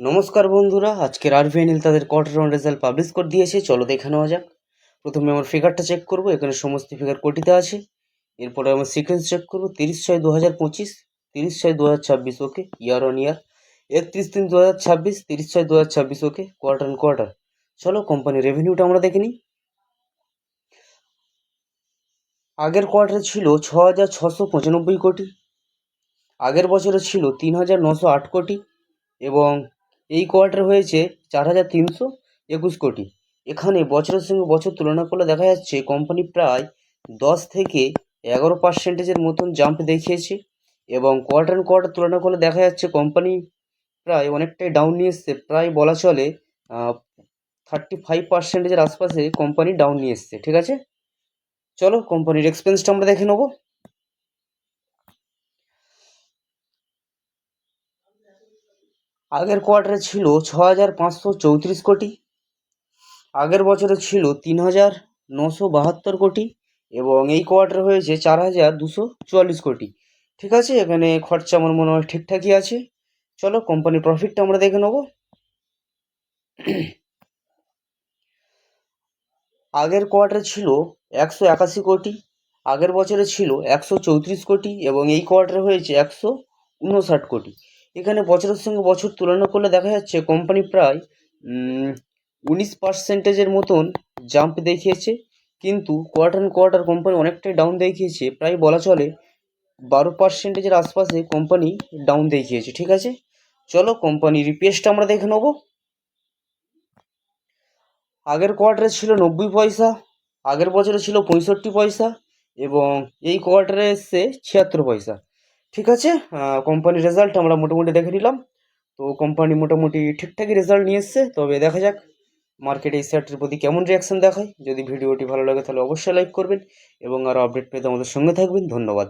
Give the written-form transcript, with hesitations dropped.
নমস্কার বন্ধুরা, আজকের আরভিএনএল তাদের কোয়ার্টার ওয়ান রেজাল্ট পাবলিশ করে দিয়েছে। চলো দেখে নেওয়া যাক। প্রথমে আমার ফিগারটা চেক করব, এখানে সমস্ত ফিগার কোটিতে আছে। এরপরে আমার সিকোয়েন্স চেক করব, 30/6/2025, 30/6/2026, okay. Year on year 31/3/2026, 30/6/2026, okay. Quarter on quarter. চলো কোম্পানির রেভিনিউটা আমরা দেখে নিই। আগের কোয়ার্টারে ছিল 6,695 কোটি, আগের বছরে ছিল 3,908 কোটি, এবং এই কোয়ার্টার হয়েছে 4,321 কোটি। এখানে বছরের সঙ্গে বছর তুলনা করলে দেখা যাচ্ছে কোম্পানি প্রায় 10 থেকে 11% মতন জাম্প দেখিয়েছে, এবং কোয়ার্টার অন কোয়ার্টার তুলনা করলে দেখা যাচ্ছে কোম্পানি প্রায় অনেকটাই ডাউন নিয়ে এসছে। প্রায় বলা চলে 35%-এর আশপাশে কোম্পানি ডাউন নিয়ে এসছে, ঠিক আছে। চলো কোম্পানির এক্সপেন্সটা আমরা দেখে নেবো। আগের কোয়ার্টারে ছিল 6,534 কোটি, আগের বছরে ছিল 3,972 কোটি, এবং এই কোয়ার্টার হয়েছে 4,244 কোটি। ঠিক আছে, এখানে খরচা আমার মনে হয় ঠিকঠাকই আছে। চলো কোম্পানির প্রফিটটা আমরা দেখে নেবো। আগের কোয়ার্টারে ছিল 181 কোটি, আগের বছরে ছিল 134 কোটি, এবং এই কোয়ার্টারে হয়েছে 159 কোটি। এখানে বছরের সঙ্গে বছর তুলনা করলে দেখা যাচ্ছে কোম্পানি প্রায় 19%-এর মতন জাম্প দেখিয়েছে, কিন্তু কোয়ার্টার অন কোয়ার্টার কোম্পানি অনেকটাই ডাউন দেখিয়েছে। প্রায় বলা চলে 12%-এর আশপাশে কোম্পানি ডাউন দেখিয়েছে, ঠিক আছে। চলো কোম্পানির ইপিএসটা আমরা দেখে নেবো। আগের কোয়ার্টারে ছিল 90 পয়সা, আগের বছরে ছিল 65 পয়সা, এবং এই কোয়ার্টারে এসছে 76 পয়সা। ঠিক আছে, কোম্পানির রেজাল্ট আমরা মোটামুটি দেখে নিলাম। তো কোম্পানি মোটামুটি ঠিকঠাকই রেজাল্ট নিয়ে এসছে, তবে দেখা যাক মার্কেটে এই শেয়ারটির প্রতি কেমন রিয়াকশন দেখায়। যদি ভিডিওটি ভালো লাগে তাহলে অবশ্যই লাইক করবেন, এবং আরও আপডেট পেতে আমাদের সঙ্গে থাকবেন। ধন্যবাদ।